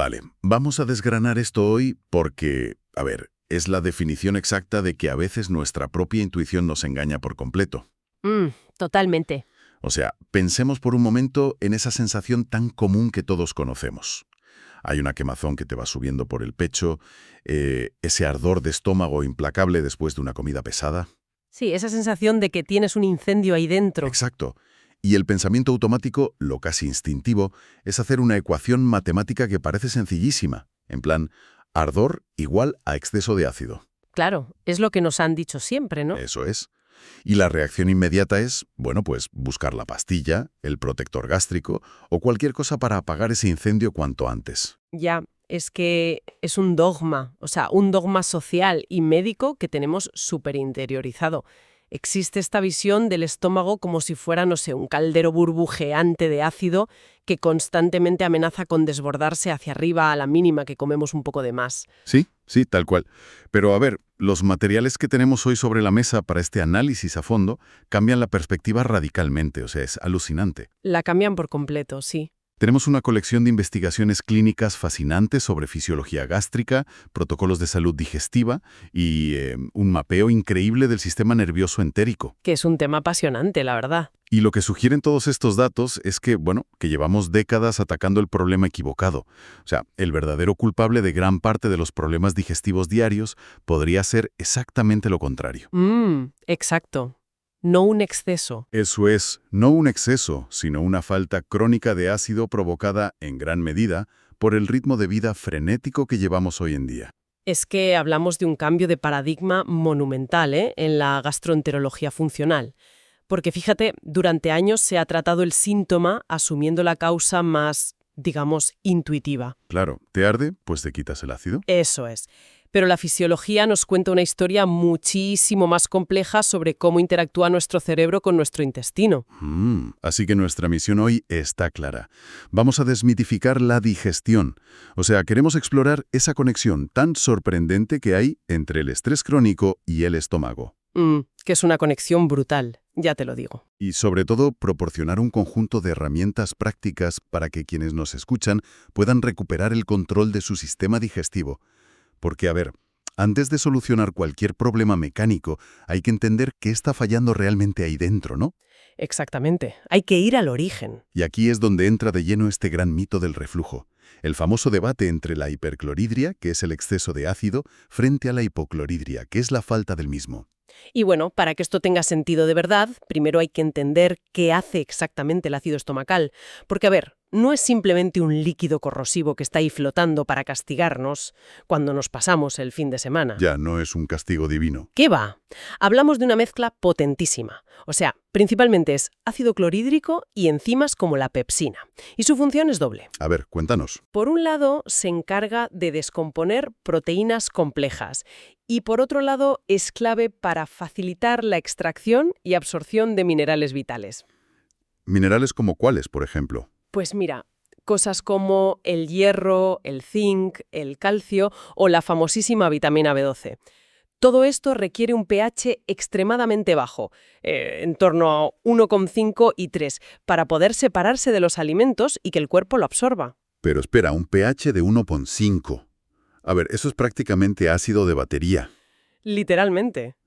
Vale, vamos a desgranar esto hoy porque, a ver, es la definición exacta de que a veces nuestra propia intuición nos engaña por completo. Totalmente. O sea, pensemos por un momento en esa sensación tan común que todos conocemos. Hay una quemazón que te va subiendo por el pecho, ese ardor de estómago implacable después de una comida pesada. Sí, esa sensación de que tienes un incendio ahí dentro. Exacto. Y el pensamiento automático, lo casi instintivo, es hacer una ecuación matemática que parece sencillísima. En plan, ardor igual a exceso de ácido. Claro, es lo que nos han dicho siempre, ¿no? Eso es. Y la reacción inmediata es, bueno, pues buscar la pastilla, el protector gástrico o cualquier cosa para apagar ese incendio cuanto antes. Ya, es que es un dogma, o sea, un dogma social y médico que tenemos súper interiorizado. Existe esta visión del estómago como si fuera, no sé, un caldero burbujeante de ácido que constantemente amenaza con desbordarse hacia arriba a la mínima que comemos un poco de más. Sí, sí, tal cual. Pero a ver, los materiales que tenemos hoy sobre la mesa para este análisis a fondo cambian la perspectiva radicalmente, o sea, es alucinante. La cambian por completo, sí. Tenemos una colección de investigaciones clínicas fascinantes sobre fisiología gástrica, protocolos de salud digestiva y un mapeo increíble del sistema nervioso entérico. Que es un tema apasionante, la verdad. Y lo que sugieren todos estos datos es que, bueno, que llevamos décadas atacando el problema equivocado. O sea, el verdadero culpable de gran parte de los problemas digestivos diarios podría ser exactamente lo contrario. Exacto. No un exceso. Eso es, no un exceso, sino una falta crónica de ácido provocada, en gran medida, por el ritmo de vida frenético que llevamos hoy en día. Es que hablamos de un cambio de paradigma monumental, en la gastroenterología funcional. Porque fíjate, durante años se ha tratado el síntoma asumiendo la causa más, digamos, intuitiva. Claro, ¿te arde? Pues te quitas el ácido. Eso es. Pero la fisiología nos cuenta una historia muchísimo más compleja sobre cómo interactúa nuestro cerebro con nuestro intestino. Así que nuestra misión hoy está clara. Vamos a desmitificar la digestión. O sea, queremos explorar esa conexión tan sorprendente que hay entre el estrés crónico y el estómago. Que es una conexión brutal, ya te lo digo. Y sobre todo, proporcionar un conjunto de herramientas prácticas para que quienes nos escuchan puedan recuperar el control de su sistema digestivo. Porque, a ver, antes de solucionar cualquier problema mecánico, hay que entender qué está fallando realmente ahí dentro, ¿no? Exactamente. Hay que ir al origen. Y aquí es donde entra de lleno este gran mito del reflujo. El famoso debate entre la hipercloridria, que es el exceso de ácido, frente a la hipocloridria, que es la falta del mismo. Y bueno, para que esto tenga sentido de verdad, primero hay que entender qué hace exactamente el ácido estomacal. Porque, a ver, no es simplemente un líquido corrosivo que está ahí flotando para castigarnos cuando nos pasamos el fin de semana. Ya no es un castigo divino. ¿Qué va? Hablamos de una mezcla potentísima. O sea, principalmente es ácido clorhídrico y enzimas como la pepsina. Y su función es doble. A ver, cuéntanos. Por un lado, se encarga de descomponer proteínas complejas y por otro lado, es clave para facilitar la extracción y absorción de minerales vitales. ¿Minerales como cuáles, por ejemplo? Pues mira, cosas como el hierro, el zinc, el calcio o la famosísima vitamina B12. Todo esto requiere un pH extremadamente bajo, en torno a 1,5 y 3, para poder separarse de los alimentos y que el cuerpo lo absorba. Pero espera, un pH de 1,5. A ver, eso es prácticamente ácido de batería. Literalmente.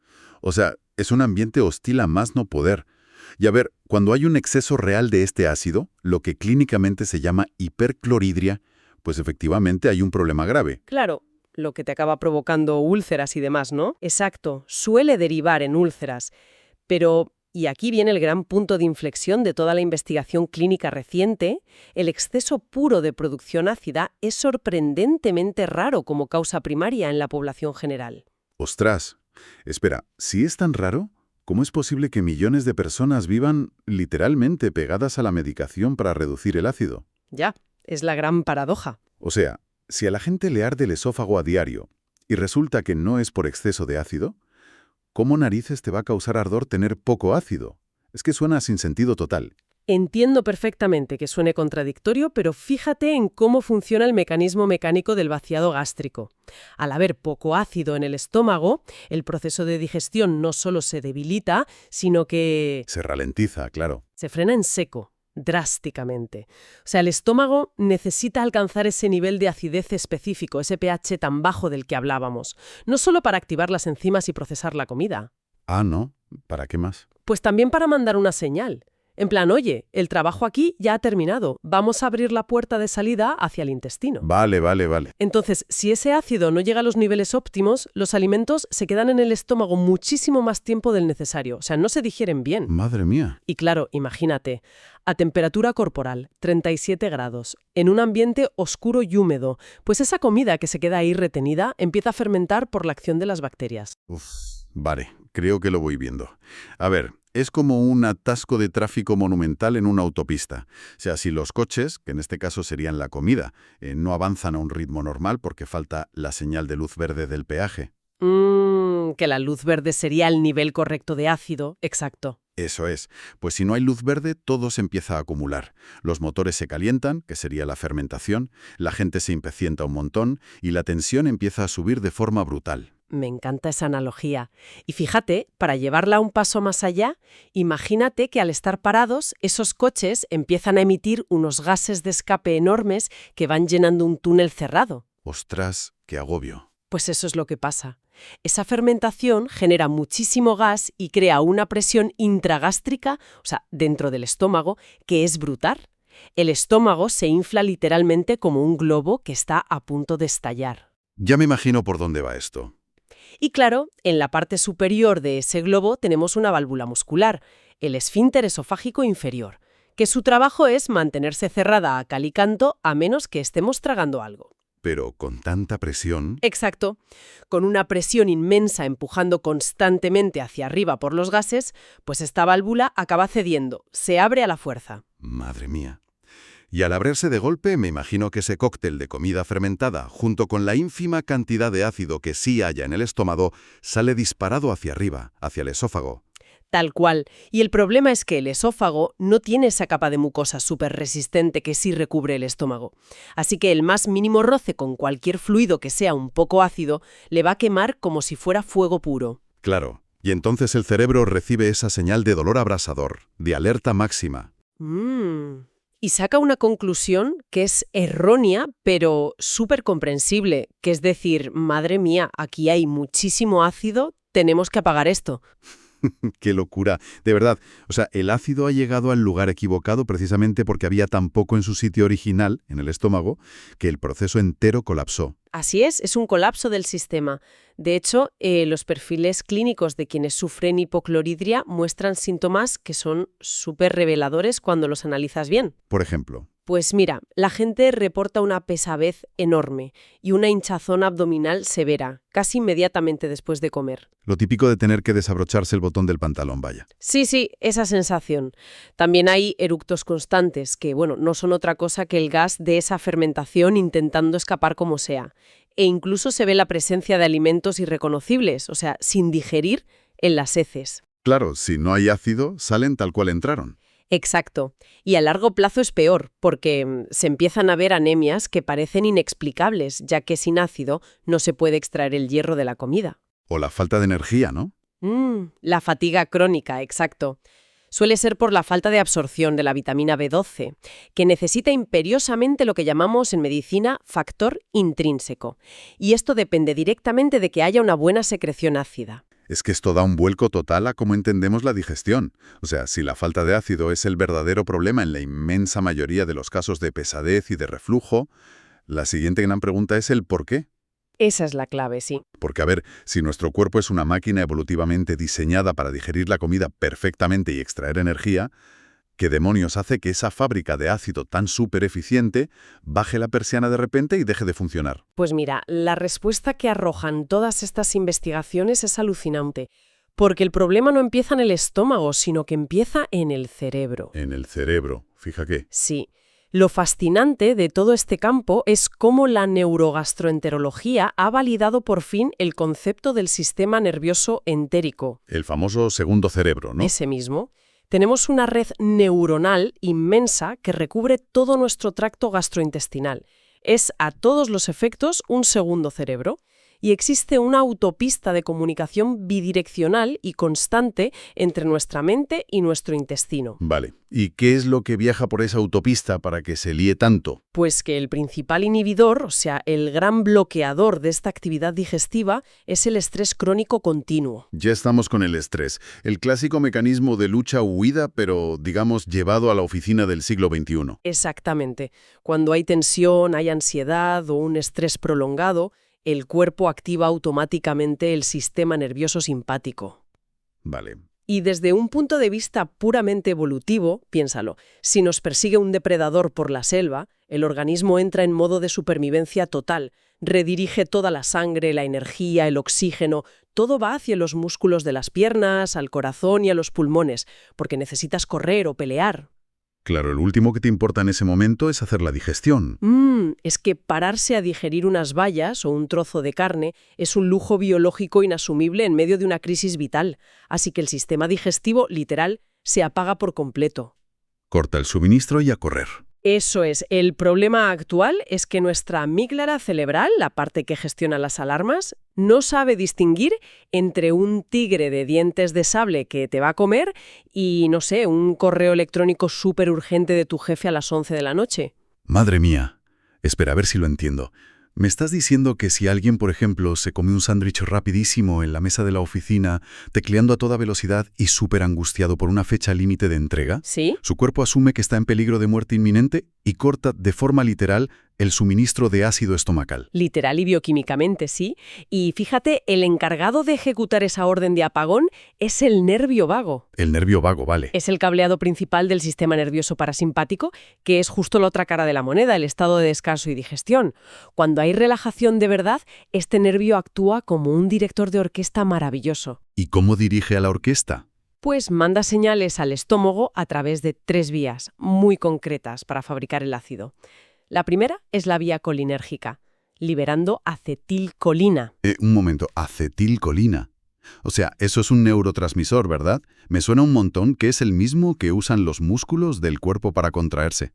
O sea, es un ambiente hostil a más no poder. Y a ver, cuando hay un exceso real de este ácido, lo que clínicamente se llama hipercloridria, pues efectivamente hay un problema grave. Claro, lo que te acaba provocando úlceras y demás, ¿no? Exacto, suele derivar en úlceras. Pero, y aquí viene el gran punto de inflexión de toda la investigación clínica reciente, el exceso puro de producción ácida es sorprendentemente raro como causa primaria en la población general. ¡Ostras! Espera, si es tan raro, ¿cómo es posible que millones de personas vivan literalmente pegadas a la medicación para reducir el ácido? Ya, es la gran paradoja. O sea, si a la gente le arde el esófago a diario y resulta que no es por exceso de ácido, ¿cómo narices te va a causar ardor tener poco ácido? Es que suena sin sentido total. Entiendo perfectamente que suene contradictorio, pero fíjate en cómo funciona el mecanismo mecánico del vaciado gástrico. Al haber poco ácido en el estómago, el proceso de digestión no solo se debilita, sino que Se ralentiza, claro. se frena en seco. drásticamente. O sea, el estómago necesita alcanzar ese nivel de acidez específico, ese pH tan bajo del que hablábamos, no solo para activar las enzimas y procesar la comida. Ah, ¿no? ¿Para qué más? Pues también para mandar una señal. En plan, oye, el trabajo aquí ya ha terminado, vamos a abrir la puerta de salida hacia el intestino. Vale. Entonces, si ese ácido no llega a los niveles óptimos, los alimentos se quedan en el estómago muchísimo más tiempo del necesario, o sea, no se digieren bien. Madre mía. Y claro, imagínate, a temperatura corporal, 37 grados, en un ambiente oscuro y húmedo, pues esa comida que se queda ahí retenida empieza a fermentar por la acción de las bacterias. Vale, creo que lo voy viendo. A ver, es como un atasco de tráfico monumental en una autopista. O sea, si los coches, que en este caso serían la comida, no avanzan a un ritmo normal porque falta la señal de luz verde del peaje. Que la luz verde sería el nivel correcto de ácido, exacto. Eso es. Pues si no hay luz verde, todo se empieza a acumular. Los motores se calientan, que sería la fermentación, la gente se impacienta un montón y la tensión empieza a subir de forma brutal. Me encanta esa analogía. Y fíjate, para llevarla un paso más allá, imagínate que al estar parados, esos coches empiezan a emitir unos gases de escape enormes que van llenando un túnel cerrado. Ostras, qué agobio. Pues eso es lo que pasa. Esa fermentación genera muchísimo gas y crea una presión intragástrica, o sea, dentro del estómago, que es brutal. El estómago se infla literalmente como un globo que está a punto de estallar. Ya me imagino por dónde va esto. Y claro, en la parte superior de ese globo tenemos una válvula muscular, el esfínter esofágico inferior, que su trabajo es mantenerse cerrada a cal y canto a menos que estemos tragando algo. Pero con tanta presión... Exacto. Con una presión inmensa empujando constantemente hacia arriba por los gases, pues esta válvula acaba cediendo, se abre a la fuerza. Madre mía. Y al abrirse de golpe, me imagino que ese cóctel de comida fermentada, junto con la ínfima cantidad de ácido que sí haya en el estómago, sale disparado hacia arriba, hacia el esófago. Tal cual. Y el problema es que el esófago no tiene esa capa de mucosa súper resistente que sí recubre el estómago. Así que el más mínimo roce con cualquier fluido que sea un poco ácido le va a quemar como si fuera fuego puro. Claro. Y entonces el cerebro recibe esa señal de dolor abrasador, de alerta máxima. Y saca una conclusión que es errónea, pero súper comprensible, que es decir, madre mía, aquí hay muchísimo ácido, tenemos que apagar esto. ¡Qué locura! De verdad, o sea, el ácido ha llegado al lugar equivocado precisamente porque había tan poco en su sitio original, en el estómago, que el proceso entero colapsó. Así es un colapso del sistema. De hecho, los perfiles clínicos de quienes sufren hipocloridria muestran síntomas que son súper reveladores cuando los analizas bien. Por ejemplo, Pues mira, la gente reporta una pesadez enorme y una hinchazón abdominal severa, casi inmediatamente después de comer. lo típico de tener que desabrocharse el botón del pantalón, vaya. Sí, esa sensación. También hay eructos constantes, que no son otra cosa que el gas de esa fermentación intentando escapar como sea. E incluso se ve la presencia de alimentos irreconocibles, o sea, sin digerir, en las heces. Claro, si no hay ácido, salen tal cual entraron. Exacto. Y a largo plazo es peor, porque se empiezan a ver anemias que parecen inexplicables, ya que sin ácido no se puede extraer el hierro de la comida. O la falta de energía, ¿no? La fatiga crónica, exacto. Suele ser por la falta de absorción de la vitamina B12, que necesita imperiosamente lo que llamamos en medicina factor intrínseco. Y esto depende directamente de que haya una buena secreción ácida. Es que esto da un vuelco total a cómo entendemos la digestión. O sea, si la falta de ácido es el verdadero problema en la inmensa mayoría de los casos de pesadez y de reflujo, la siguiente gran pregunta es el ¿por qué? Esa es la clave, sí. Porque, a ver, si nuestro cuerpo es una máquina evolutivamente diseñada para digerir la comida perfectamente y extraer energía, ¿qué demonios hace que esa fábrica de ácido tan súper eficiente baje la persiana de repente y deje de funcionar? Pues mira, la respuesta que arrojan todas estas investigaciones es alucinante, porque el problema no empieza en el estómago, sino que empieza en el cerebro. En el cerebro, fíjate. Sí. Lo fascinante de todo este campo es cómo la neurogastroenterología ha validado por fin el concepto del sistema nervioso entérico. El famoso segundo cerebro, ¿no? Ese mismo. Tenemos una red neuronal inmensa que recubre todo nuestro tracto gastrointestinal. Es a todos los efectos un segundo cerebro. y existe una autopista de comunicación bidireccional y constante entre nuestra mente y nuestro intestino. Vale. ¿Y qué es lo que viaja por esa autopista para que se líe tanto? Pues que el principal inhibidor, o sea, el gran bloqueador de esta actividad digestiva, es el estrés crónico continuo. Ya estamos con el estrés, el clásico mecanismo de lucha-huida, pero, digamos, llevado a la oficina del siglo XXI. Exactamente. Cuando hay tensión, hay ansiedad o un estrés prolongado, el cuerpo activa automáticamente el sistema nervioso simpático. Vale. Y desde un punto de vista puramente evolutivo, piénsalo, si nos persigue un depredador por la selva, el organismo entra en modo de supervivencia total, redirige toda la sangre, la energía, el oxígeno, todo va hacia los músculos de las piernas, al corazón y a los pulmones, porque necesitas correr o pelear. Claro, el último que te importa en ese momento es hacer la digestión. Es que pararse a digerir unas bayas o un trozo de carne es un lujo biológico inasumible en medio de una crisis vital, así que el sistema digestivo, literal, se apaga por completo. Corta el suministro y a correr. Eso es. El problema actual es que nuestra amígdala cerebral, la parte que gestiona las alarmas, no sabe distinguir entre un tigre de dientes de sable que te va a comer y, no sé, un correo electrónico súper urgente de tu jefe a las 11 de la noche. Madre mía. Espera, a ver si lo entiendo. ¿Me estás diciendo que si alguien, por ejemplo, se come un sándwich rapidísimo en la mesa de la oficina, tecleando a toda velocidad y súper angustiado por una fecha límite de entrega, ¿Sí? su cuerpo asume que está en peligro de muerte inminente y corta de forma literal el suministro de ácido estomacal? Literal y bioquímicamente, sí. Y fíjate, el encargado de ejecutar esa orden de apagón es el nervio vago. El nervio vago, vale. Es el cableado principal del sistema nervioso parasimpático, que es justo la otra cara de la moneda, el estado de descanso y digestión. Cuando hay relajación de verdad, este nervio actúa como un director de orquesta maravilloso. ¿Y cómo dirige a la orquesta? Pues manda señales al estómago a través de 3 vías muy concretas para fabricar el ácido. La primera es la vía colinérgica, liberando acetilcolina. Un momento, acetilcolina. O sea, eso es un neurotransmisor, ¿verdad? Me suena un montón que es el mismo que usan los músculos del cuerpo para contraerse.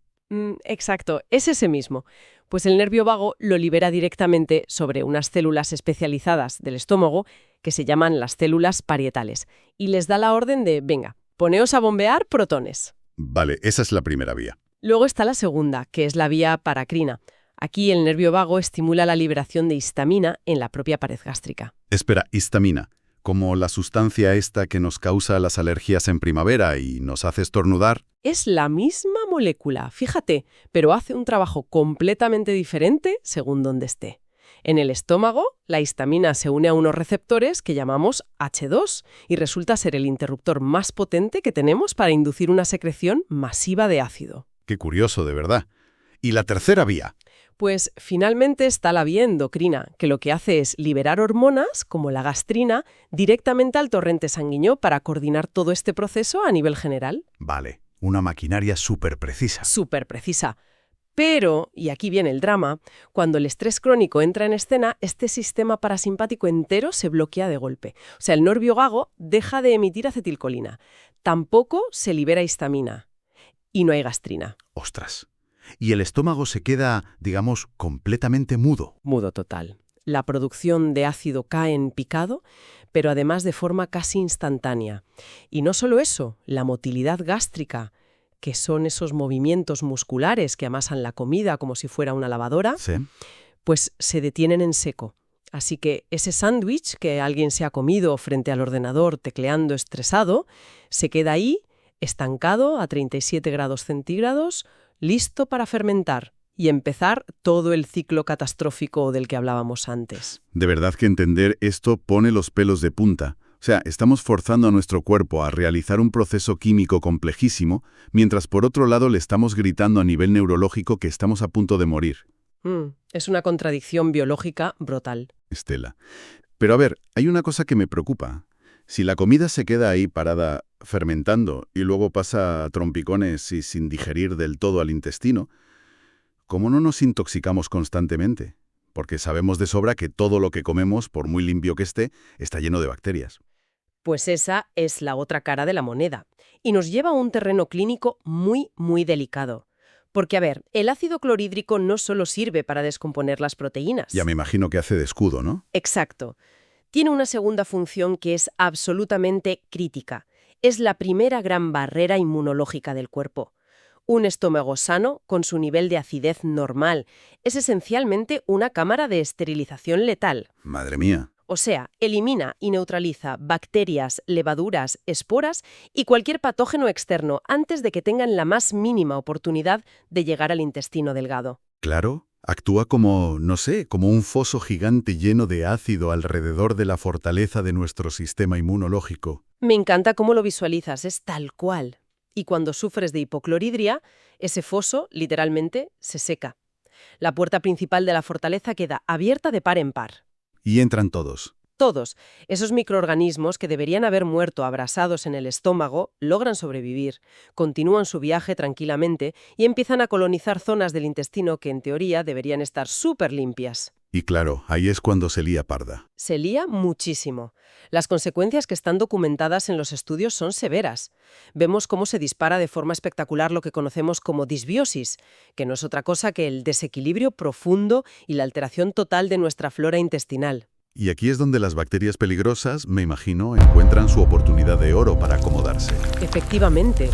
Exacto, es ese mismo. Pues el nervio vago lo libera directamente sobre unas células especializadas del estómago que se llaman las células parietales y les da la orden de, venga, poneos a bombear protones. Vale, esa es la primera vía. Luego está la segunda, que es la vía paracrina. Aquí el nervio vago estimula la liberación de histamina en la propia pared gástrica. Espera, histamina, como la sustancia esta que nos causa las alergias en primavera y nos hace estornudar. Es la misma molécula, fíjate, pero hace un trabajo completamente diferente según donde esté. En el estómago, la histamina se une a unos receptores que llamamos H2 y resulta ser el interruptor más potente que tenemos para inducir una secreción masiva de ácido. Qué curioso, de verdad. ¿Y la tercera vía? Pues finalmente está la vía endocrina, que lo que hace es liberar hormonas, como la gastrina, directamente al torrente sanguíneo para coordinar todo este proceso a nivel general. Vale, una maquinaria súper precisa. Súper precisa. Pero, y aquí viene el drama, cuando el estrés crónico entra en escena, este sistema parasimpático entero se bloquea de golpe. O sea, el nervio vago deja de emitir acetilcolina. Tampoco se libera histamina. Y no hay gastrina. ¡Ostras! Y el estómago se queda, digamos, completamente mudo. Mudo total. La producción de ácido cae en picado, pero además de forma casi instantánea. Y no solo eso, la motilidad gástrica, que son esos movimientos musculares que amasan la comida como si fuera una lavadora, ¿Sí? pues se detienen en seco. Así que ese sándwich que alguien se ha comido frente al ordenador tecleando estresado, se queda ahí, estancado a 37 grados centígrados, listo para fermentar y empezar todo el ciclo catastrófico del que hablábamos antes. De verdad que entender esto pone los pelos de punta. O sea, estamos forzando a nuestro cuerpo a realizar un proceso químico complejísimo, mientras por otro lado le estamos gritando a nivel neurológico que estamos a punto de morir. Es una contradicción biológica brutal. Estela. Pero a ver, hay una cosa que me preocupa. Si la comida se queda ahí parada fermentando y luego pasa a trompicones y sin digerir del todo al intestino, ¿cómo no nos intoxicamos constantemente? Porque sabemos de sobra que todo lo que comemos, por muy limpio que esté, está lleno de bacterias. Pues esa es la otra cara de la moneda. Y nos lleva a un terreno clínico muy, muy delicado. Porque, a ver, el ácido clorhídrico no solo sirve para descomponer las proteínas. Ya me imagino que hace de escudo, ¿no? Exacto. Tiene una segunda función que es absolutamente crítica. Es la primera gran barrera inmunológica del cuerpo. Un estómago sano, con su nivel de acidez normal, es esencialmente una cámara de esterilización letal. Madre mía. O sea, elimina y neutraliza bacterias, levaduras, esporas y cualquier patógeno externo antes de que tengan la más mínima oportunidad de llegar al intestino delgado. Claro, actúa como, no sé, como un foso gigante lleno de ácido alrededor de la fortaleza de nuestro sistema inmunológico. Me encanta cómo lo visualizas, es tal cual. Y cuando sufres de hipocloridria, ese foso, literalmente, se seca. La puerta principal de la fortaleza queda abierta de par en par. Y entran todos. Todos, esos microorganismos que deberían haber muerto abrasados en el estómago, logran sobrevivir, continúan su viaje tranquilamente y empiezan a colonizar zonas del intestino que en teoría deberían estar súper limpias. Y claro, ahí es cuando se lía parda. Se lía muchísimo. Las consecuencias que están documentadas en los estudios son severas. Vemos cómo se dispara de forma espectacular lo que conocemos como disbiosis, que no es otra cosa que el desequilibrio profundo y la alteración total de nuestra flora intestinal. Y aquí es donde las bacterias peligrosas, me imagino, encuentran su oportunidad de oro para acomodarse. Efectivamente.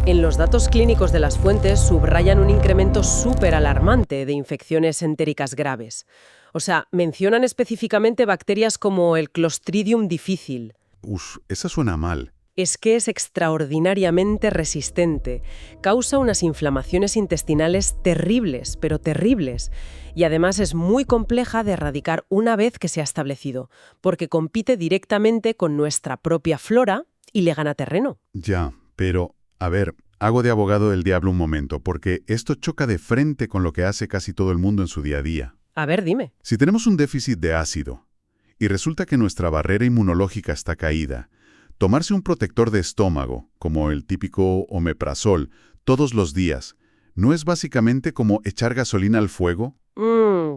En los datos clínicos de las fuentes subrayan un incremento súper alarmante de infecciones entéricas graves. O sea, mencionan específicamente bacterias como el Clostridium difficile. Esa suena mal. Es que es extraordinariamente resistente. Causa unas inflamaciones intestinales terribles, pero terribles. Y además es muy compleja de erradicar una vez que se ha establecido, porque compite directamente con nuestra propia flora y le gana terreno. Ya, pero, a ver, hago de abogado del diablo un momento, porque esto choca de frente con lo que hace casi todo el mundo en su día a día. A ver, dime. Si tenemos un déficit de ácido, y resulta que nuestra barrera inmunológica está caída, tomarse un protector de estómago, como el típico omeprazol, todos los días, ¿no es básicamente como echar gasolina al fuego?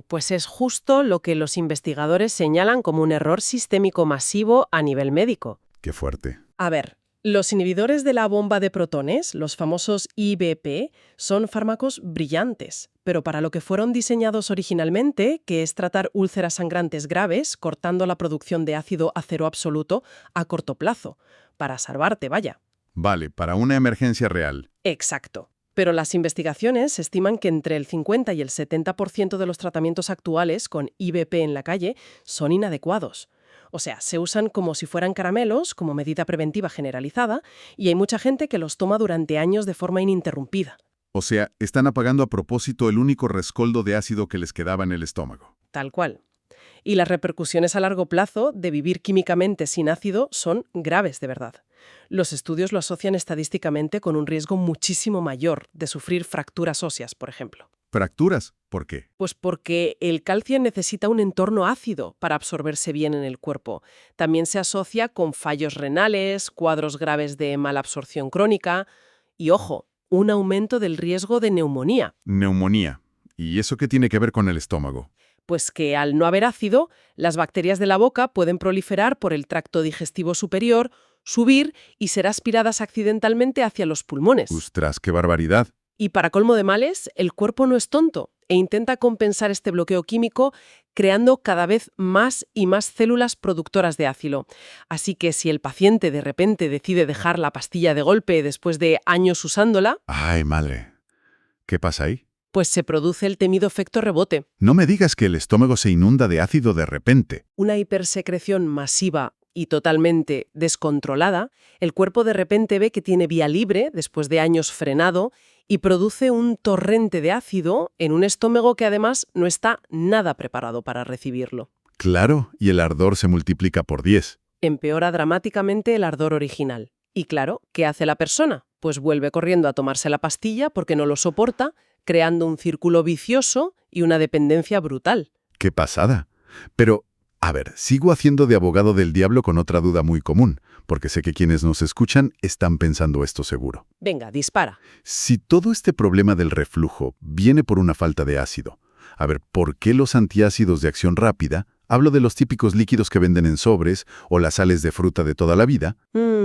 Pues es justo lo que los investigadores señalan como un error sistémico masivo a nivel médico. Qué fuerte. A ver, los inhibidores de la bomba de protones, los famosos IBP, son fármacos brillantes, pero para lo que fueron diseñados originalmente, que es tratar úlceras sangrantes graves, cortando la producción de ácido a cero absoluto a corto plazo, para salvarte, vaya. Vale, para una emergencia real. Exacto. Pero las investigaciones estiman que entre el 50 y el 70% de los tratamientos actuales con IBP en la calle son inadecuados. O sea, se usan como si fueran caramelos, como medida preventiva generalizada, y hay mucha gente que los toma durante años de forma ininterrumpida. O sea, están apagando a propósito el único rescoldo de ácido que les quedaba en el estómago. Tal cual. Y las repercusiones a largo plazo de vivir químicamente sin ácido son graves de verdad. Los estudios lo asocian estadísticamente con un riesgo muchísimo mayor de sufrir fracturas óseas, por ejemplo. ¿Fracturas? ¿Por qué? Pues porque el calcio necesita un entorno ácido para absorberse bien en el cuerpo. También se asocia con fallos renales, cuadros graves de malabsorción crónica y, ojo, un aumento del riesgo de neumonía. Neumonía. ¿Y eso qué tiene que ver con el estómago? Pues que al no haber ácido, las bacterias de la boca pueden proliferar por el tracto digestivo superior, subir y ser aspiradas accidentalmente hacia los pulmones. ¡Ostras, qué barbaridad! Y para colmo de males, el cuerpo no es tonto e intenta compensar este bloqueo químico creando cada vez más y más células productoras de ácido. Así que si el paciente de repente decide dejar la pastilla de golpe después de años usándola, ¡Ay, madre! ¿Qué pasa ahí? pues se produce el temido efecto rebote. No me digas que el estómago se inunda de ácido de repente. Una hipersecreción masiva y totalmente descontrolada, el cuerpo de repente ve que tiene vía libre después de años frenado y produce un torrente de ácido en un estómago que además no está nada preparado para recibirlo. Claro, y el ardor se multiplica por 10. Empeora dramáticamente el ardor original. Y claro, ¿qué hace la persona? Pues vuelve corriendo a tomarse la pastilla porque no lo soporta, creando un círculo vicioso y una dependencia brutal. ¡Qué pasada! Pero, a ver, sigo haciendo de abogado del diablo con otra duda muy común, porque sé que quienes nos escuchan están pensando esto seguro. Venga, dispara. Si todo este problema del reflujo viene por una falta de ácido, a ver, ¿por qué los antiácidos de acción rápida, hablo de los típicos líquidos que venden en sobres o las sales de fruta de toda la vida?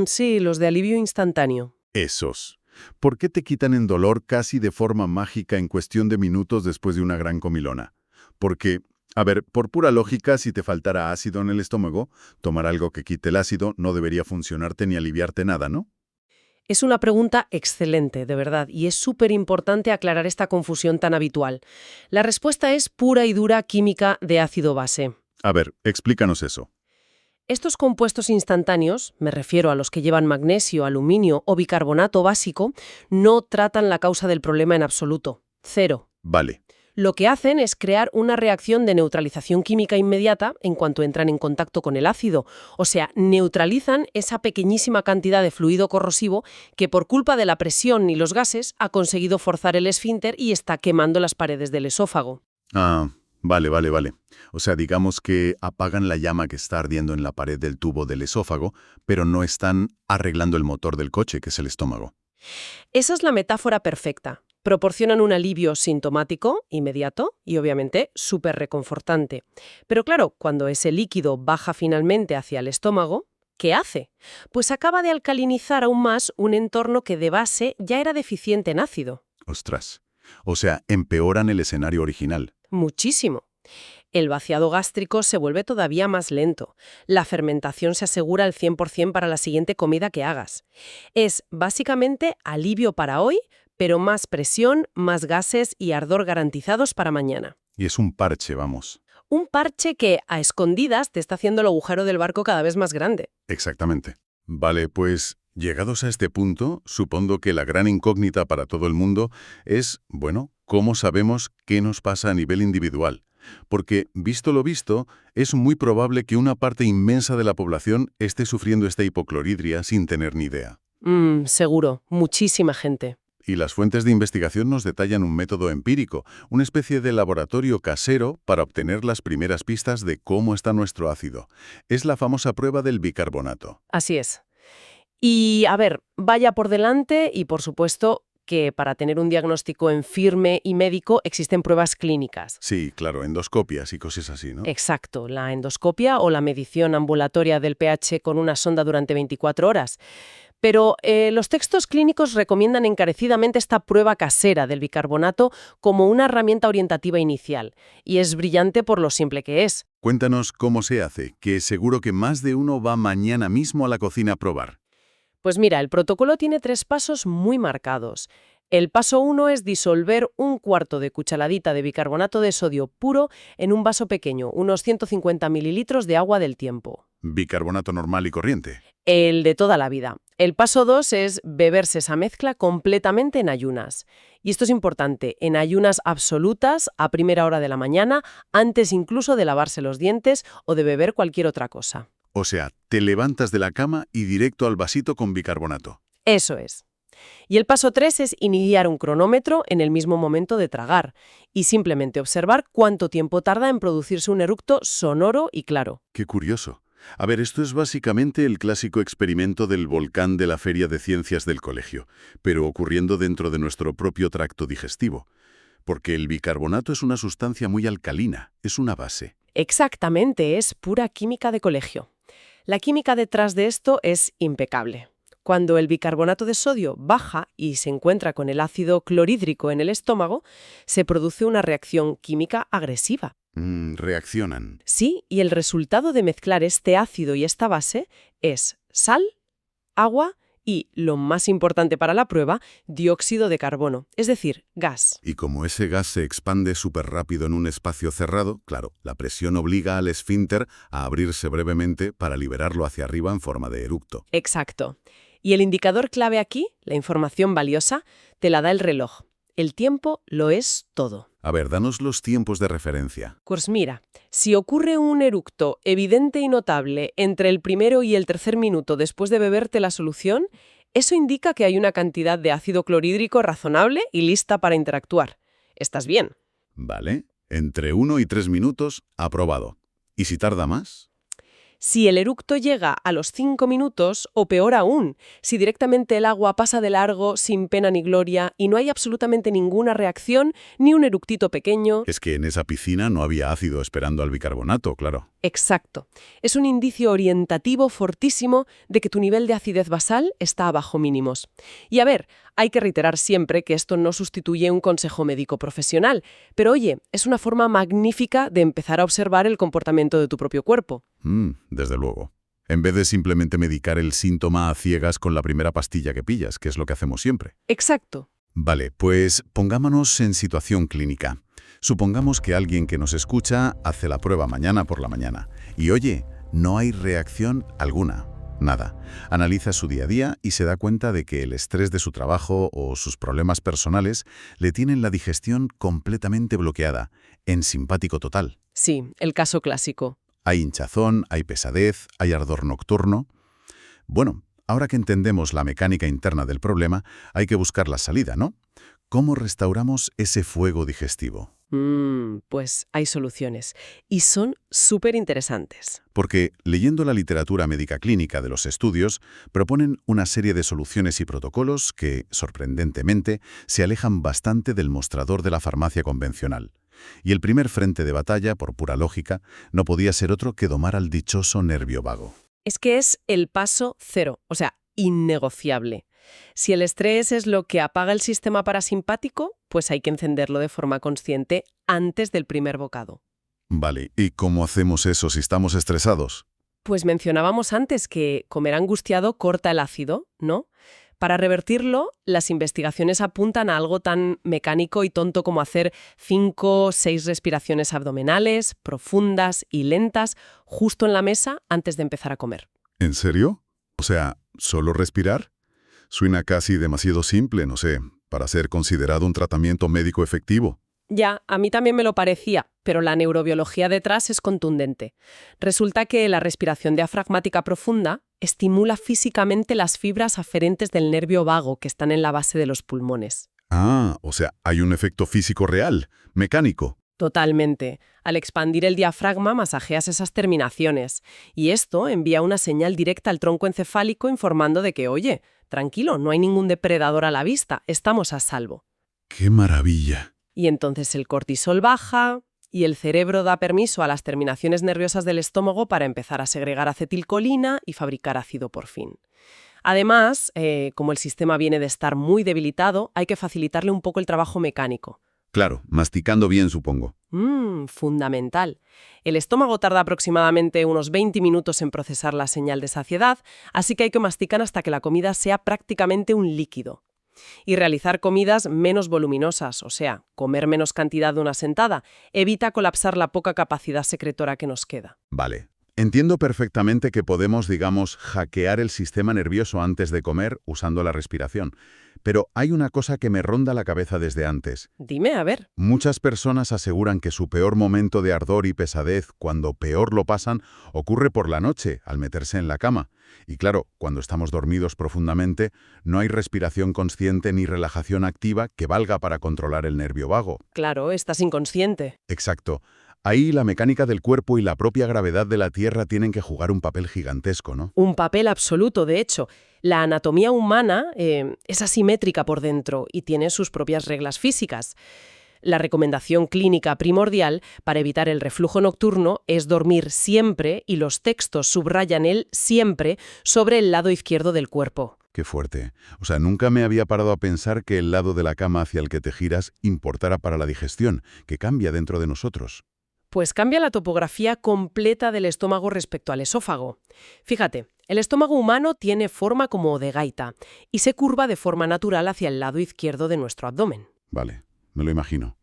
Sí, los de alivio instantáneo. Esos. ¿Por qué te quitan el dolor casi de forma mágica en cuestión de minutos después de una gran comilona? Porque, a ver, por pura lógica, si te faltara ácido en el estómago, tomar algo que quite el ácido no debería funcionarte ni aliviarte nada, ¿no? Es una pregunta excelente, de verdad, y es súper importante aclarar esta confusión tan habitual. La respuesta es pura y dura química de ácido base. A ver, explícanos eso. Estos compuestos instantáneos, me refiero a los que llevan magnesio, aluminio o bicarbonato básico, no tratan la causa del problema en absoluto. Cero. Vale. Lo que hacen es crear una reacción de neutralización química inmediata en cuanto entran en contacto con el ácido. O sea, neutralizan esa pequeñísima cantidad de fluido corrosivo que por culpa de la presión y los gases ha conseguido forzar el esfínter y está quemando las paredes del esófago. Ah, vale. O sea, digamos que apagan la llama que está ardiendo en la pared del tubo del esófago, pero no están arreglando el motor del coche, que es el estómago. Esa es la metáfora perfecta. Proporcionan un alivio sintomático, inmediato y obviamente súper reconfortante. Pero claro, cuando ese líquido baja finalmente hacia el estómago, ¿qué hace? Pues acaba de alcalinizar aún más un entorno que de base ya era deficiente en ácido. Ostras. O sea, empeoran el escenario original. Muchísimo. El vaciado gástrico se vuelve todavía más lento. La fermentación se asegura al 100% para la siguiente comida que hagas. Es básicamente alivio para hoy, pero más presión, más gases y ardor garantizados para mañana. Y es un parche, vamos. Un parche que, a escondidas, te está haciendo el agujero del barco cada vez más grande. Exactamente. Vale, pues llegados a este punto, supongo que la gran incógnita para todo el mundo es, bueno, ¿cómo sabemos qué nos pasa a nivel individual? Porque, visto lo visto, es muy probable que una parte inmensa de la población esté sufriendo esta hipocloridria sin tener ni idea. Seguro, muchísima gente. Y las fuentes de investigación nos detallan un método empírico, una especie de laboratorio casero para obtener las primeras pistas de cómo está nuestro ácido. Es la famosa prueba del bicarbonato. Así es. Y, a ver, vaya por delante y, por supuesto, que para tener un diagnóstico en firme y médico existen pruebas clínicas. Sí, claro, endoscopias y cosas así, ¿no? Exacto, la endoscopia o la medición ambulatoria del pH con una sonda durante 24 horas. Pero los textos clínicos recomiendan encarecidamente esta prueba casera del bicarbonato como una herramienta orientativa inicial, y es brillante por lo simple que es. Cuéntanos cómo se hace, que seguro que más de uno va mañana mismo a la cocina a probar. Pues mira, el protocolo tiene 3 pasos muy marcados. El paso 1 es disolver 1/4 de cucharadita de bicarbonato de sodio puro en un vaso pequeño, unos 150 mililitros de agua del tiempo. Bicarbonato normal y corriente. El de toda la vida. El paso 2 es beberse esa mezcla completamente en ayunas. Y esto es importante, en ayunas absolutas, a primera hora de la mañana, antes incluso de lavarse los dientes o de beber cualquier otra cosa. O sea, te levantas de la cama y directo al vasito con bicarbonato. Eso es. Y el paso 3 es iniciar un cronómetro en el mismo momento de tragar y simplemente observar cuánto tiempo tarda en producirse un eructo sonoro y claro. Qué curioso. A ver, esto es básicamente el clásico experimento del volcán de la Feria de Ciencias del colegio, pero ocurriendo dentro de nuestro propio tracto digestivo. Porque el bicarbonato es una sustancia muy alcalina, es una base. Exactamente, es pura química de colegio. La química detrás de esto es impecable. Cuando el bicarbonato de sodio baja y se encuentra con el ácido clorhídrico en el estómago, se produce una reacción química agresiva. Reaccionan. Sí, y el resultado de mezclar este ácido y esta base es sal, agua y, lo más importante para la prueba, dióxido de carbono, es decir, gas. Y como ese gas se expande súper rápido en un espacio cerrado, claro, la presión obliga al esfínter a abrirse brevemente para liberarlo hacia arriba en forma de eructo. Exacto. Y el indicador clave aquí, la información valiosa, te la da el reloj. El tiempo lo es todo. A ver, danos los tiempos de referencia. Pues mira, si ocurre un eructo evidente y notable entre el primero y el tercer minuto después de beberte la solución, eso indica que hay una cantidad de ácido clorhídrico razonable y lista para interactuar. ¿Estás bien? Vale, entre 1 y 3 minutos, aprobado. ¿Y si tarda más? Si el eructo llega a los 5 minutos, o peor aún, si directamente el agua pasa de largo sin pena ni gloria y no hay absolutamente ninguna reacción, ni un eructito pequeño. Es que en esa piscina no había ácido esperando al bicarbonato, claro. Exacto. Es un indicio orientativo fortísimo de que tu nivel de acidez basal está a bajo mínimos. Y a ver, hay que reiterar siempre que esto no sustituye un consejo médico profesional, pero oye, es una forma magnífica de empezar a observar el comportamiento de tu propio cuerpo. Desde luego. En vez de simplemente medicar el síntoma a ciegas con la primera pastilla que pillas, que es lo que hacemos siempre. Exacto. Vale, pues pongámonos en situación clínica. Supongamos que alguien que nos escucha hace la prueba mañana por la mañana. Y oye, no hay reacción alguna. Nada. Analiza su día a día y se da cuenta de que el estrés de su trabajo o sus problemas personales le tienen la digestión completamente bloqueada, en simpático total. Sí, el caso clásico. Hay hinchazón, hay pesadez, hay ardor nocturno. Bueno, ahora que entendemos la mecánica interna del problema, hay que buscar la salida, ¿no? ¿Cómo restauramos ese fuego digestivo? Pues hay soluciones. Y son súper interesantes. Porque, leyendo la literatura médica clínica de los estudios, proponen una serie de soluciones y protocolos que, sorprendentemente, se alejan bastante del mostrador de la farmacia convencional. Y el primer frente de batalla, por pura lógica, no podía ser otro que domar al dichoso nervio vago. Es que es el paso cero, o sea, innegociable. Si el estrés es lo que apaga el sistema parasimpático, pues hay que encenderlo de forma consciente antes del primer bocado. Vale, ¿y cómo hacemos eso si estamos estresados? Pues mencionábamos antes que comer angustiado corta el ácido, ¿no? Para revertirlo, las investigaciones apuntan a algo tan mecánico y tonto como hacer 5 o 6 respiraciones abdominales, profundas y lentas, justo en la mesa antes de empezar a comer. ¿En serio? O sea, ¿solo respirar? Suena casi demasiado simple, no sé, para ser considerado un tratamiento médico efectivo. Ya, a mí también me lo parecía, pero la neurobiología detrás es contundente. Resulta que la respiración diafragmática profunda estimula físicamente las fibras aferentes del nervio vago que están en la base de los pulmones. Ah, o sea, hay un efecto físico real, mecánico. Totalmente. Al expandir el diafragma masajeas esas terminaciones y esto envía una señal directa al tronco encefálico informando de que, oye, tranquilo, no hay ningún depredador a la vista, estamos a salvo. ¡Qué maravilla! Y entonces el cortisol baja y el cerebro da permiso a las terminaciones nerviosas del estómago para empezar a segregar acetilcolina y fabricar ácido por fin. Además, como el sistema viene de estar muy debilitado, hay que facilitarle un poco el trabajo mecánico. Claro, masticando bien, supongo. Fundamental. El estómago tarda aproximadamente unos 20 minutos en procesar la señal de saciedad, así que hay que masticar hasta que la comida sea prácticamente un líquido. Y realizar comidas menos voluminosas, o sea, comer menos cantidad de una sentada, evita colapsar la poca capacidad secretora que nos queda. Vale. Entiendo perfectamente que podemos, digamos, hackear el sistema nervioso antes de comer usando la respiración. Pero hay una cosa que me ronda la cabeza desde antes. Dime, a ver. Muchas personas aseguran que su peor momento de ardor y pesadez, cuando peor lo pasan, ocurre por la noche, al meterse en la cama. Y claro, cuando estamos dormidos profundamente, no hay respiración consciente ni relajación activa que valga para controlar el nervio vago. Claro, estás inconsciente. Exacto. Ahí la mecánica del cuerpo y la propia gravedad de la Tierra tienen que jugar un papel gigantesco, ¿no? Un papel absoluto, de hecho. La anatomía humana es asimétrica por dentro y tiene sus propias reglas físicas. La recomendación clínica primordial para evitar el reflujo nocturno es dormir siempre, y los textos subrayan el siempre, sobre el lado izquierdo del cuerpo. Qué fuerte. O sea, nunca me había parado a pensar que el lado de la cama hacia el que te giras importara para la digestión, que cambia dentro de nosotros. Pues cambia la topografía completa del estómago respecto al esófago. Fíjate, el estómago humano tiene forma como de gaita y se curva de forma natural hacia el lado izquierdo de nuestro abdomen. Vale, me lo imagino.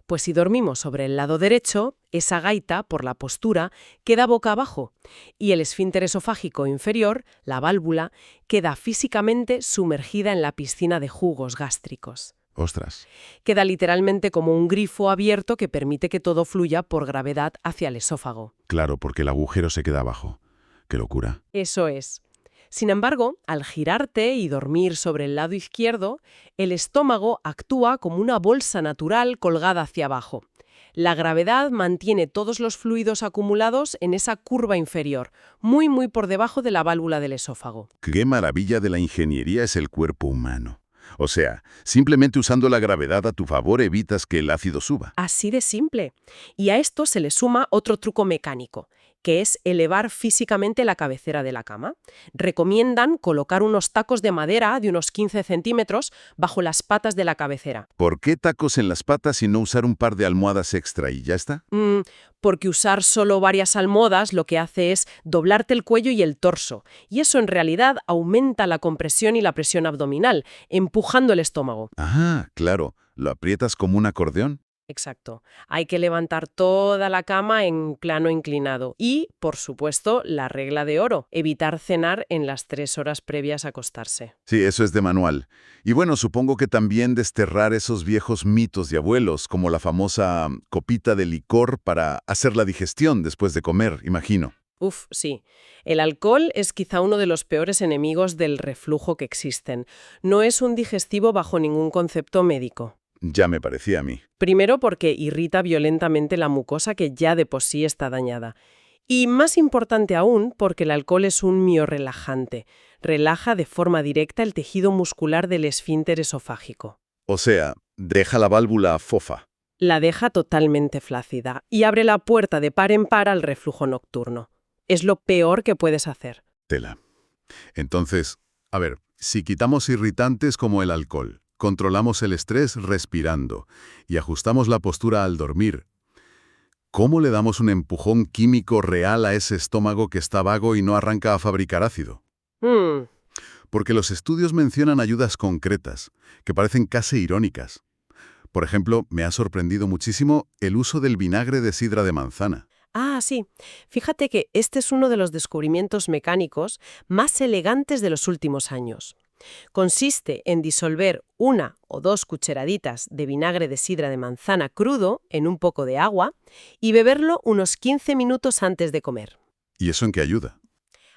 Pues si dormimos sobre el lado derecho, esa gaita, por la postura, queda boca abajo y el esfínter esofágico inferior, la válvula, queda físicamente sumergida en la piscina de jugos gástricos. Ostras. Queda literalmente como un grifo abierto que permite que todo fluya por gravedad hacia el esófago. Claro, porque el agujero se queda abajo. ¡Qué locura! Eso es. Sin embargo, al girarte y dormir sobre el lado izquierdo, el estómago actúa como una bolsa natural colgada hacia abajo. La gravedad mantiene todos los fluidos acumulados en esa curva inferior, muy muy por debajo de la válvula del esófago. Qué maravilla de la ingeniería es el cuerpo humano. O sea, simplemente usando la gravedad a tu favor evitas que el ácido suba. Así de simple. Y a esto se le suma otro truco mecánico, que es elevar físicamente la cabecera de la cama. Recomiendan colocar unos tacos de madera de unos 15 centímetros bajo las patas de la cabecera. ¿Por qué tacos en las patas y no usar un par de almohadas extra y ya está? Porque usar solo varias almohadas lo que hace es doblarte el cuello y el torso, y eso en realidad aumenta la compresión y la presión abdominal, empujando el estómago. Ajá, claro. ¿Lo aprietas como un acordeón? Exacto. Hay que levantar toda la cama en plano inclinado. Y, por supuesto, la regla de oro, evitar cenar en las 3 horas previas a acostarse. Sí, eso es de manual. Y bueno, supongo que también desterrar esos viejos mitos de abuelos, como la famosa copita de licor para hacer la digestión después de comer, imagino. Uf, sí. El alcohol es quizá uno de los peores enemigos del reflujo que existen. No es un digestivo bajo ningún concepto médico. Ya me parecía a mí. Primero porque irrita violentamente la mucosa que ya de por sí está dañada. Y más importante aún porque el alcohol es un miorrelajante. Relaja de forma directa el tejido muscular del esfínter esofágico. O sea, deja la válvula fofa. La deja totalmente flácida y abre la puerta de par en par al reflujo nocturno. Es lo peor que puedes hacer. Tela. Entonces, a ver, si quitamos irritantes como el alcohol, controlamos el estrés respirando y ajustamos la postura al dormir, ¿cómo le damos un empujón químico real a ese estómago que está vago y no arranca a fabricar ácido? Porque los estudios mencionan ayudas concretas, que parecen casi irónicas. Por ejemplo, me ha sorprendido muchísimo el uso del vinagre de sidra de manzana. Ah, sí. Fíjate que este es uno de los descubrimientos mecánicos más elegantes de los últimos años. Consiste en disolver 1 o 2 cucharaditas de vinagre de sidra de manzana crudo en un poco de agua y beberlo unos 15 minutos antes de comer. ¿Y eso en qué ayuda?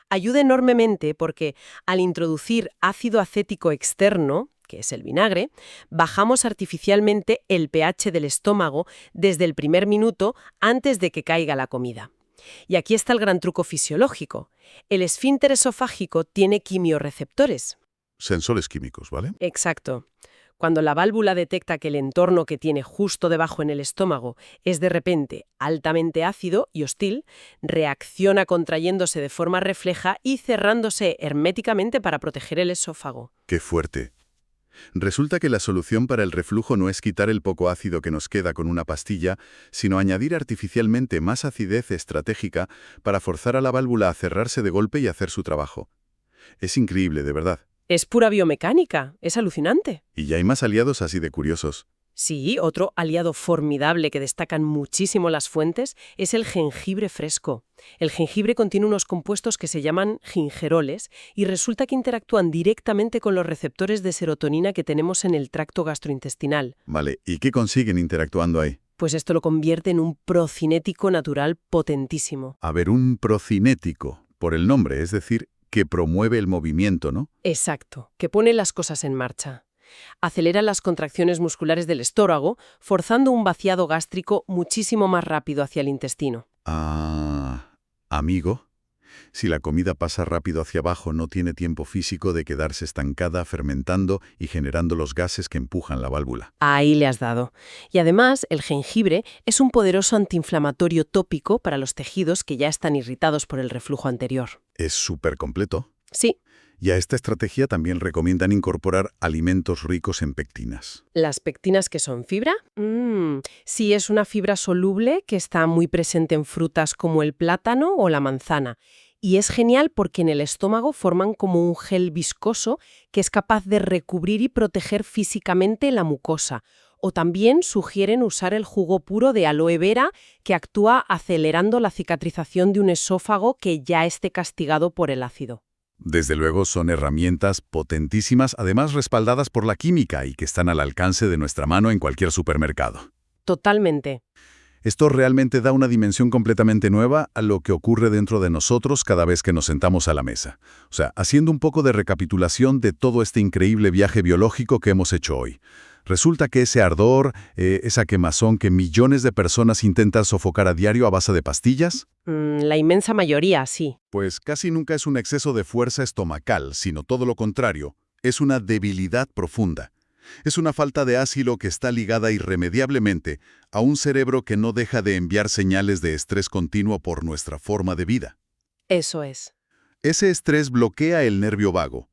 Ayuda enormemente porque al introducir ácido acético externo, que es el vinagre, bajamos artificialmente el pH del estómago desde el primer minuto antes de que caiga la comida. Y aquí está el gran truco fisiológico. El esfínter esofágico tiene quimiorreceptores. Sensores químicos, ¿vale? Exacto. Cuando la válvula detecta que el entorno que tiene justo debajo en el estómago es de repente altamente ácido y hostil, reacciona contrayéndose de forma refleja y cerrándose herméticamente para proteger el esófago. ¡Qué fuerte! Resulta que la solución para el reflujo no es quitar el poco ácido que nos queda con una pastilla, sino añadir artificialmente más acidez estratégica para forzar a la válvula a cerrarse de golpe y hacer su trabajo. Es increíble, de verdad. Es pura biomecánica, es alucinante. Y ya hay más aliados así de curiosos. Sí, otro aliado formidable que destacan muchísimo las fuentes es el jengibre fresco. El jengibre contiene unos compuestos que se llaman gingeroles y resulta que interactúan directamente con los receptores de serotonina que tenemos en el tracto gastrointestinal. Vale, ¿y qué consiguen interactuando ahí? Pues esto lo convierte en un procinético natural potentísimo. A ver, un procinético, por el nombre, es decir, que promueve el movimiento, ¿no? Exacto, que pone las cosas en marcha. Acelera las contracciones musculares del estómago, forzando un vaciado gástrico muchísimo más rápido hacia el intestino. Ah, amigo, si la comida pasa rápido hacia abajo, no tiene tiempo físico de quedarse estancada, fermentando y generando los gases que empujan la válvula. Ahí le has dado. Y además, el jengibre es un poderoso antiinflamatorio tópico para los tejidos que ya están irritados por el reflujo anterior. Es súper completo. Sí. Y a esta estrategia también recomiendan incorporar alimentos ricos en pectinas. ¿Las pectinas que son fibra? Sí, es una fibra soluble que está muy presente en frutas como el plátano o la manzana. Y es genial porque en el estómago forman como un gel viscoso que es capaz de recubrir y proteger físicamente la mucosa. O también sugieren usar el jugo puro de aloe vera que actúa acelerando la cicatrización de un esófago que ya esté castigado por el ácido. Desde luego son herramientas potentísimas, además respaldadas por la química y que están al alcance de nuestra mano en cualquier supermercado. Totalmente. Esto realmente da una dimensión completamente nueva a lo que ocurre dentro de nosotros cada vez que nos sentamos a la mesa. O sea, haciendo un poco de recapitulación de todo este increíble viaje biológico que hemos hecho hoy. Resulta que ese ardor, esa quemazón que millones de personas intentan sofocar a diario a base de pastillas, La inmensa mayoría, sí. pues casi nunca es un exceso de fuerza estomacal, sino todo lo contrario, es una debilidad profunda. Es una falta de ácido que está ligada irremediablemente a un cerebro que no deja de enviar señales de estrés continuo por nuestra forma de vida. Eso es. Ese estrés bloquea el nervio vago,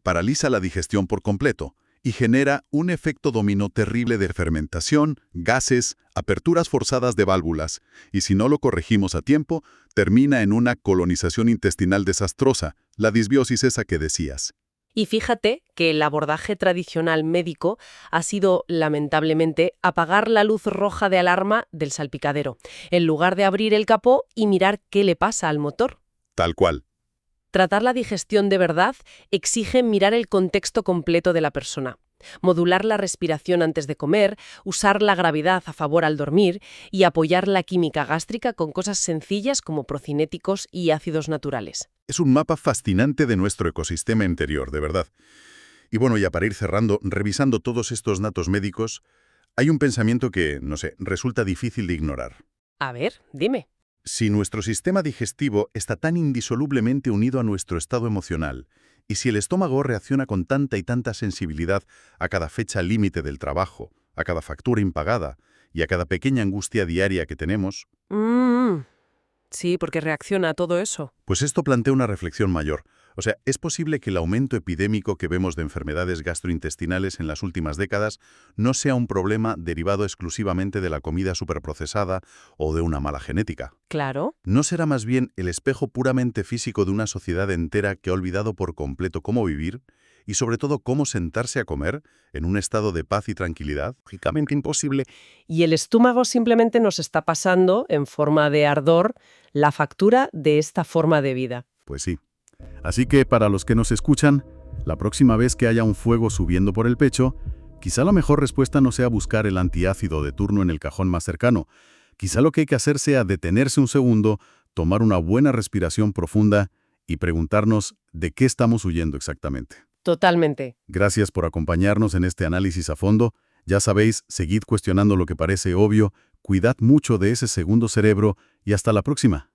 paraliza la digestión por completo y genera un efecto dominó terrible de fermentación, gases, aperturas forzadas de válvulas, y si no lo corregimos a tiempo, termina en una colonización intestinal desastrosa, la disbiosis esa que decías. Y fíjate que el abordaje tradicional médico ha sido, lamentablemente, apagar la luz roja de alarma del salpicadero, en lugar de abrir el capó y mirar qué le pasa al motor. Tal cual. Tratar la digestión de verdad exige mirar el contexto completo de la persona, modular la respiración antes de comer, usar la gravedad a favor al dormir y apoyar la química gástrica con cosas sencillas como procinéticos y ácidos naturales. Es un mapa fascinante de nuestro ecosistema interior, de verdad. Y bueno, ya para ir cerrando, revisando todos estos datos médicos, hay un pensamiento que, no sé, resulta difícil de ignorar. A ver, dime. Si nuestro sistema digestivo está tan indisolublemente unido a nuestro estado emocional, y si el estómago reacciona con tanta y tanta sensibilidad a cada fecha límite del trabajo, a cada factura impagada y a cada pequeña angustia diaria que tenemos, Sí, porque reacciona a todo eso. pues esto plantea una reflexión mayor. O sea, ¿es posible que el aumento epidémico que vemos de enfermedades gastrointestinales en las últimas décadas no sea un problema derivado exclusivamente de la comida superprocesada o de una mala genética? Claro. ¿No será más bien el espejo puramente físico de una sociedad entera que ha olvidado por completo cómo vivir y sobre todo cómo sentarse a comer en un estado de paz y tranquilidad? Lógicamente imposible. Y el estómago simplemente nos está pasando, en forma de ardor, la factura de esta forma de vida. Pues sí. Así que para los que nos escuchan, la próxima vez que haya un fuego subiendo por el pecho, quizá la mejor respuesta no sea buscar el antiácido de turno en el cajón más cercano. Quizá lo que hay que hacer sea detenerse un segundo, tomar una buena respiración profunda y preguntarnos de qué estamos huyendo exactamente. Totalmente. Gracias por acompañarnos en este análisis a fondo. Ya sabéis, seguid cuestionando lo que parece obvio, cuidad mucho de ese segundo cerebro y hasta la próxima.